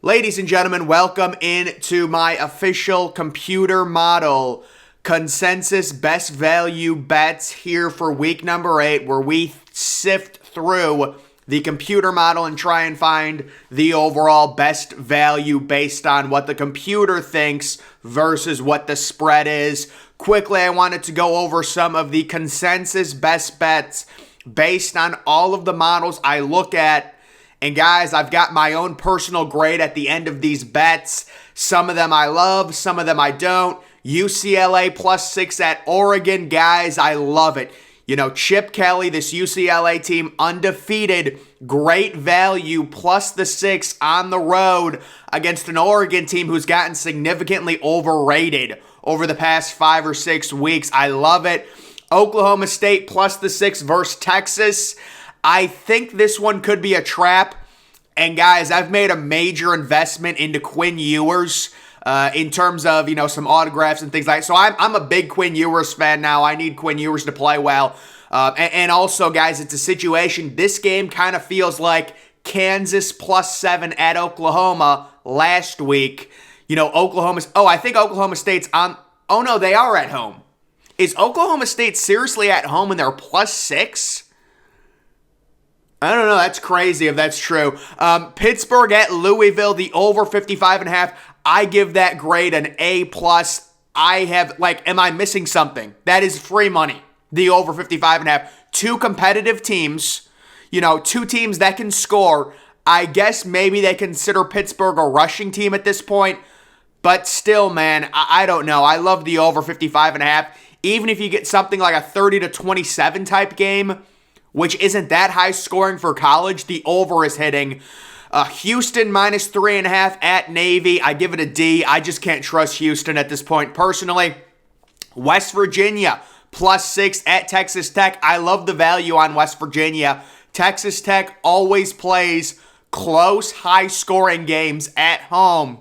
Ladies and gentlemen, welcome into my official computer model consensus best value bets here for week number 8, where we sift through the computer model and try and find the overall best value based on what the computer thinks versus what the spread is. Quickly, I wanted to go over some of the consensus best bets based on all of the models I look at. And guys, I've got my own personal grade at the end of these bets. Some of them I love, some of them I don't. UCLA +6 at Oregon, guys, I love it. You know, Chip Kelly, this UCLA team, undefeated, great value, plus the 6 on the road against an Oregon team who's gotten significantly overrated over the past 5 or 6 weeks. I love it. Oklahoma State plus the 6 versus Texas. I think this one could be a trap. And guys, I've made a major investment into Quinn Ewers in terms of, you know, some autographs and things like that. So I'm a big Quinn Ewers fan now. I need Quinn Ewers to play well. And also, guys, it's a situation. This game kind of feels like Kansas +7 at Oklahoma last week. You know, I think Oklahoma State's on. Oh, no, they are at home. Is Oklahoma State seriously at home and they're +6? I don't know. That's crazy if that's true. Pittsburgh at Louisville, the over 55.5. I give that grade an A+. Am I missing something? That is free money. The over 55.5. Two competitive teams, you know, two teams that can score. I guess maybe they consider Pittsburgh a rushing team at this point. But still, man, I don't know. I love the over 55.5. Even if you get something like a 30-27 type game, which isn't that high scoring for college, the over is hitting. Houston -3.5 at Navy. I give it a D. I just can't trust Houston at this point personally. West Virginia +6 at Texas Tech. I love the value on West Virginia. Texas Tech always plays close, high-scoring games at home.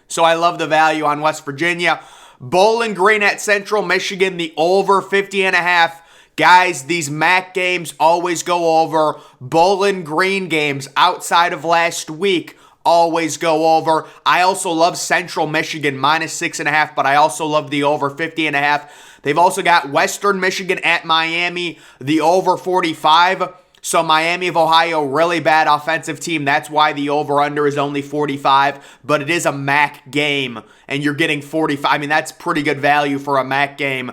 So I love the value on West Virginia. Bowling Green at Central Michigan, the over 50.5. Guys, these MAC games always go over. Bowling Green games outside of last week always go over. I also love Central Michigan -6.5, but I also love the over 50.5. They've also got Western Michigan at Miami, the over 45. So Miami of Ohio, really bad offensive team. That's why the over-under is only 45. But it is a MAC game, and you're getting 45. I mean, that's pretty good value for a MAC game.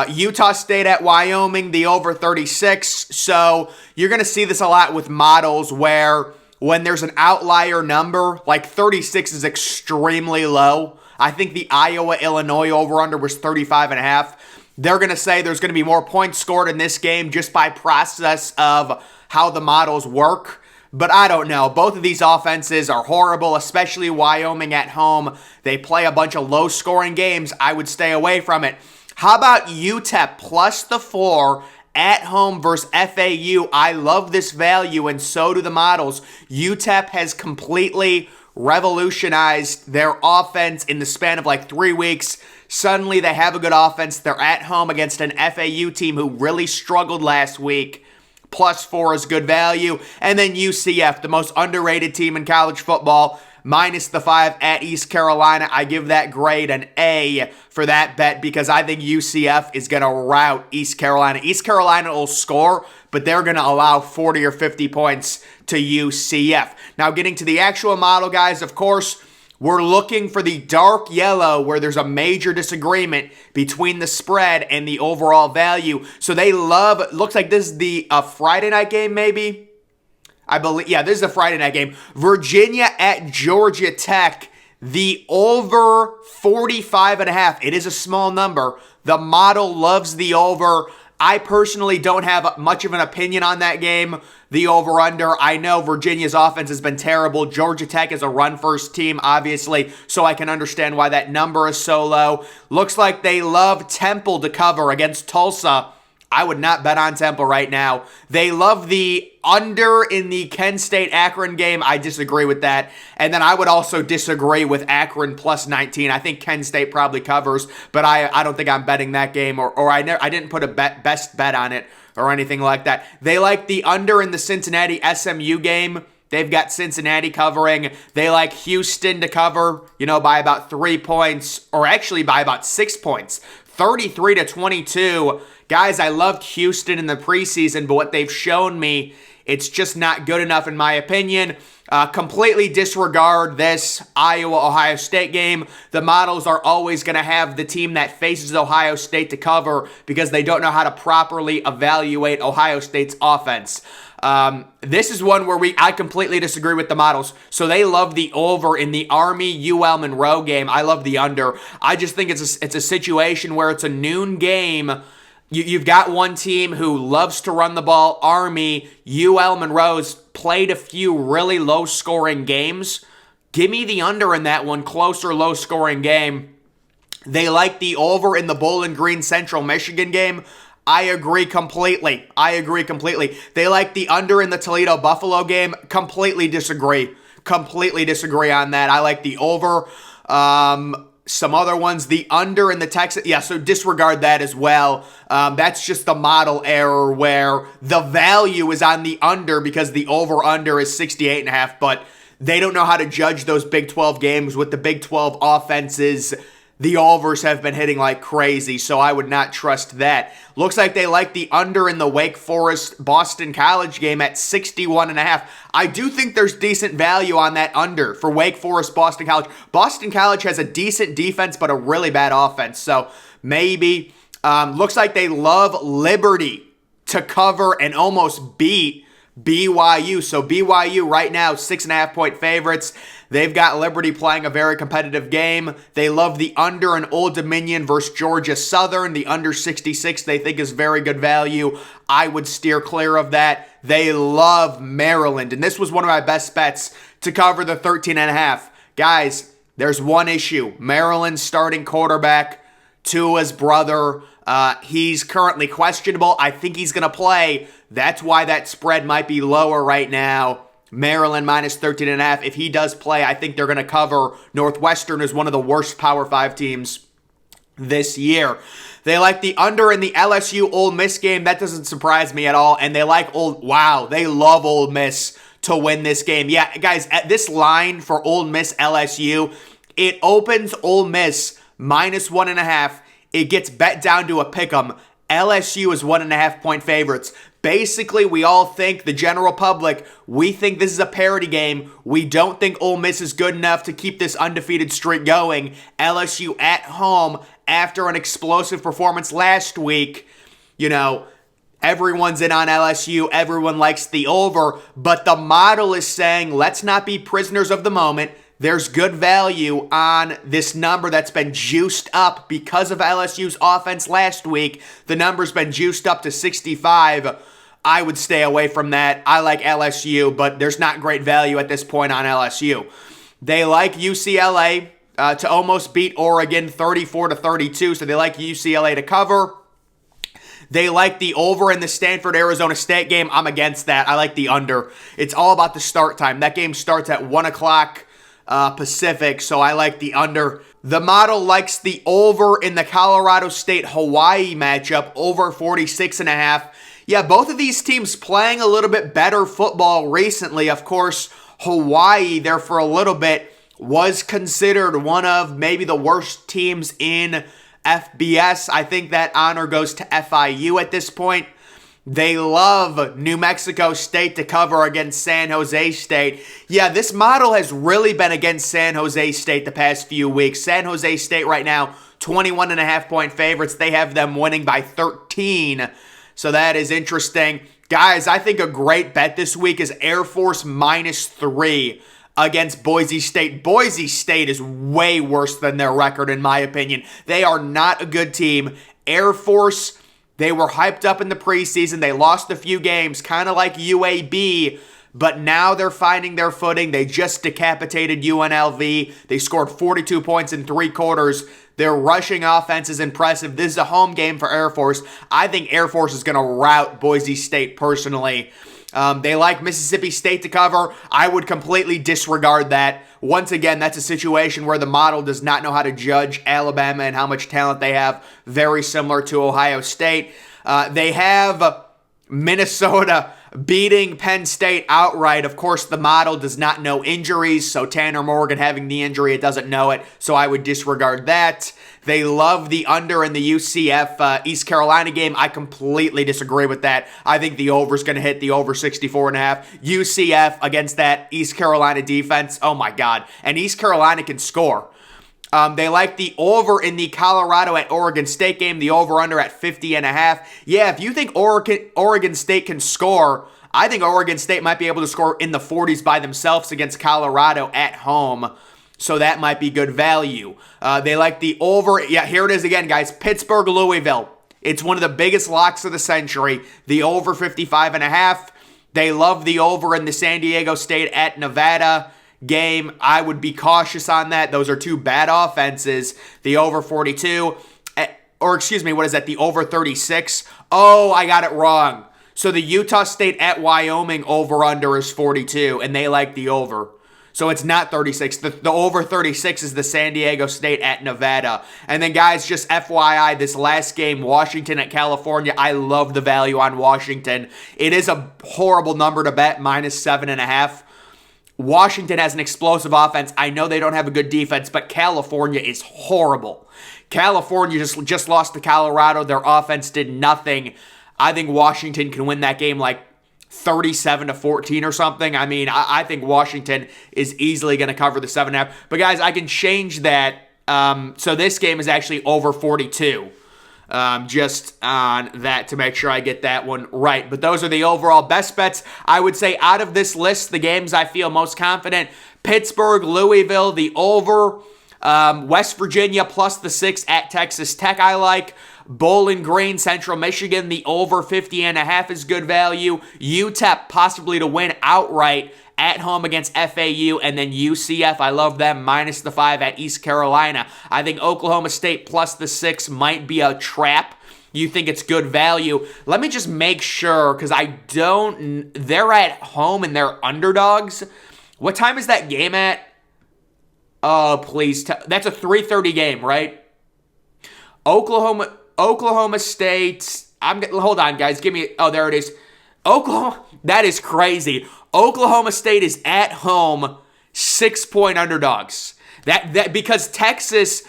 Utah State at Wyoming, the over 36. So you're going to see this a lot with models where when there's an outlier number, like 36 is extremely low. I think the Iowa-Illinois over-under was 35.5. They're going to say there's going to be more points scored in this game just by process of how the models work. But I don't know. Both of these offenses are horrible, especially Wyoming at home. They play a bunch of low-scoring games. I would stay away from it. How about UTEP plus the 4 at home versus FAU? I love this value, and so do the models. UTEP has completely revolutionized their offense in the span of like 3 weeks. Suddenly they have a good offense. They're at home against an FAU team who really struggled last week. +4 is good value. And then UCF, the most underrated team in college football, -5 at East Carolina. I give that grade an A for that bet because I think UCF is going to rout East Carolina. East Carolina will score, but they're going to allow 40 or 50 points to UCF. Now, getting to the actual model, guys, of course, we're looking for the dark yellow where there's a major disagreement between the spread and the overall value. So they love, looks like this is the Friday night game maybe? I believe, yeah, this is a Friday night game. Virginia at Georgia Tech, the over 45.5. It is a small number. The model loves the over. I personally don't have much of an opinion on that game. The over-under, I know Virginia's offense has been terrible. Georgia Tech is a run-first team, obviously, so I can understand why that number is so low. Looks like they love Temple to cover against Tulsa. I would not bet on Temple right now. They love the under in the Kent State-Akron game. I disagree with that. And then I would also disagree with Akron +19. I think Kent State probably covers, but I don't think I'm betting that game, or I didn't put a best bet on it or anything like that. They like the under in the Cincinnati SMU game. They've got Cincinnati covering. They like Houston to cover, by about 3 points, or actually by about 6 points. 33-22. Guys, I loved Houston in the preseason, but what they've shown me, it's just not good enough in my opinion. Completely disregard this Iowa-Ohio State game. The models are always going to have the team that faces Ohio State to cover because they don't know how to properly evaluate Ohio State's offense. This is one where I completely disagree with the models. So they love the over in the Army-UL Monroe game. I love the under. I just think it's a situation where it's a noon game. You've got one team who loves to run the ball. Army, UL Monroe's played a few really low-scoring games. Give me the under in that one, closer, low-scoring game. They like the over in the Bowling Green Central Michigan game. I agree completely. They like the under in the Toledo-Buffalo game. Completely disagree on that. I like the over. Some other ones, the under in the Texas. Yeah, so disregard that as well. That's just the model error where the value is on the under because the over-under is 68.5, but they don't know how to judge those Big 12 games with the Big 12 offenses. The overs have been hitting like crazy, so I would not trust that. Looks like they like the under in the Wake Forest-Boston College game at 61.5. I do think there's decent value on that under for Wake Forest-Boston College. Boston College has a decent defense, but a really bad offense, so maybe. Looks like they love Liberty to cover and almost beat BYU. So BYU right now, 6.5-point favorites. They've got Liberty playing a very competitive game. They love the under in Old Dominion versus Georgia Southern. The under 66 they think is very good value. I would steer clear of that. They love Maryland. And this was one of my best bets to cover the 13.5. Guys, there's one issue. Maryland's starting quarterback, Tua's brother, he's currently questionable. I think he's going to play. That's why that spread might be lower right now. Maryland minus 13.5. If he does play, I think they're going to cover. Northwestern is one of the worst Power 5 teams this year. They like the under in the LSU Ole Miss game. That doesn't surprise me at all. And they like they love Ole Miss to win this game. Yeah, guys, at this line for Ole Miss LSU, it opens Ole Miss minus 1.5. It gets bet down to a pick'em. LSU is 1.5-point favorites. Basically, we all think, the general public, we think this is a parity game. We don't think Ole Miss is good enough to keep this undefeated streak going. LSU at home after an explosive performance last week. Everyone's in on LSU. Everyone likes the over. But the model is saying, let's not be prisoners of the moment. There's good value on this number that's been juiced up because of LSU's offense last week. The number's been juiced up to 65. I would stay away from that. I like LSU, but there's not great value at this point on LSU. They like UCLA to almost beat Oregon 34-32, so they like UCLA to cover. They like the over in the Stanford-Arizona State game. I'm against that. I like the under. It's all about the start time. That game starts at 1 o'clock. Pacific, so I like the under. The model likes the over in the Colorado State-Hawaii matchup, over 46.5. Yeah, both of these teams playing a little bit better football recently. Of course, Hawaii there for a little bit was considered one of maybe the worst teams in FBS. I think that honor goes to FIU at this point. They love New Mexico State to cover against San Jose State. Yeah, this model has really been against San Jose State the past few weeks. San Jose State right now, 21.5-point favorites. They have them winning by 13. So that is interesting. Guys, I think a great bet this week is Air Force minus 3 against Boise State. Boise State is way worse than their record, in my opinion. They are not a good team. Air Force, they were hyped up in the preseason. They lost a few games, kind of like UAB, but now they're finding their footing. They just decapitated UNLV. They scored 42 points in 3 quarters. Their rushing offense is impressive. This is a home game for Air Force. I think Air Force is going to rout Boise State personally. They like Mississippi State to cover. I would completely disregard that. Once again, that's a situation where the model does not know how to judge Alabama and how much talent they have. Very similar to Ohio State. They have Minnesota beating Penn State outright. Of course, the model does not know injuries, so Tanner Morgan having the injury, it doesn't know it, so I would disregard that. They love the under in the UCF East Carolina game. I completely disagree with that. I think the over is going to hit the over 64.5. UCF against that East Carolina defense, oh my God. And East Carolina can score. They like the over in the Colorado at Oregon State game, the over-under at 50.5. Yeah, if you think Oregon State can score, I think Oregon State might be able to score in the 40s by themselves against Colorado at home. So that might be good value. They like the over. Yeah, here it is again, guys. Pittsburgh, Louisville. It's one of the biggest locks of the century. The over 55.5. They love the over in the San Diego State at Nevada game. I would be cautious on that. Those are two bad offenses. The over 42, or excuse me, what is that? The over 36. Oh, I got it wrong. So the Utah State at Wyoming over-under is 42, and they like the over. So it's not 36. The over 36 is the San Diego State at Nevada. And then, guys, just FYI, this last game, Washington at California, I love the value on Washington. It is a horrible number to bet, -7.5. Washington has an explosive offense. I know they don't have a good defense, but California is horrible. California just lost to Colorado. Their offense did nothing. I think Washington can win that game like 37-14 or something. I mean, I think Washington is easily going to cover the 7.5. But guys, I can change that. So this game is actually over 42. Just on that to make sure I get that one right. But those are the overall best bets. I would say out of this list, the games I feel most confident, Pittsburgh, Louisville, the over, West Virginia plus the 6 at Texas Tech I like. Bowling Green, Central Michigan, the over 50.5 is good value. UTEP possibly to win outright at home against FAU, and then UCF, I love them, -5 at East Carolina. I think Oklahoma State plus the 6 might be a trap. You think it's good value. Let me just make sure, because they're at home and they're underdogs. What time is that game at? Oh, please. That's a 3:30 game, right? Oklahoma State. Hold on, guys. Oh, there it is. Oklahoma. That is crazy. Oklahoma State is at home, 6-point underdogs. That because Texas,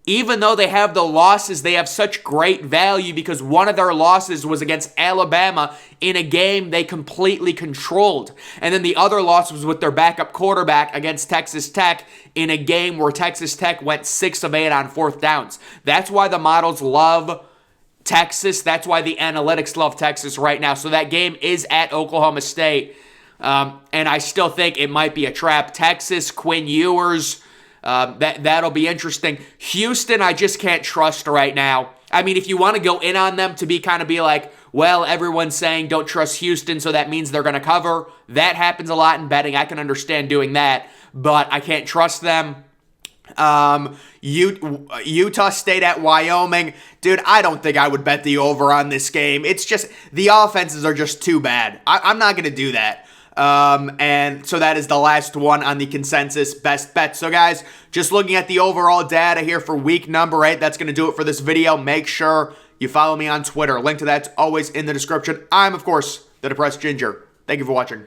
even though they have the losses, they have such great value because one of their losses was against Alabama in a game they completely controlled. And then the other loss was with their backup quarterback against Texas Tech in a game where Texas Tech went 6 of 8 on 4th downs. That's why the models love Texas. That's why the analytics love Texas right now. So that game is at Oklahoma State. And I still think it might be a trap. Texas, Quinn Ewers, that'll be interesting. Houston, I just can't trust right now. I mean, if you want to go in on them to be like, well, everyone's saying don't trust Houston, so that means they're going to cover. That happens a lot in betting. I can understand doing that, but I can't trust them. Utah State at Wyoming. Dude, I don't think I would bet the over on this game. It's just, the offenses are just too bad. I'm not going to do that. And so that is the last one on the consensus best bet. So guys, just looking at the overall data here for week number 8, that's going to do it for this video. Make sure you follow me on Twitter. Link to that's always in the description. I'm, of course, the Depressed Ginger. Thank you for watching.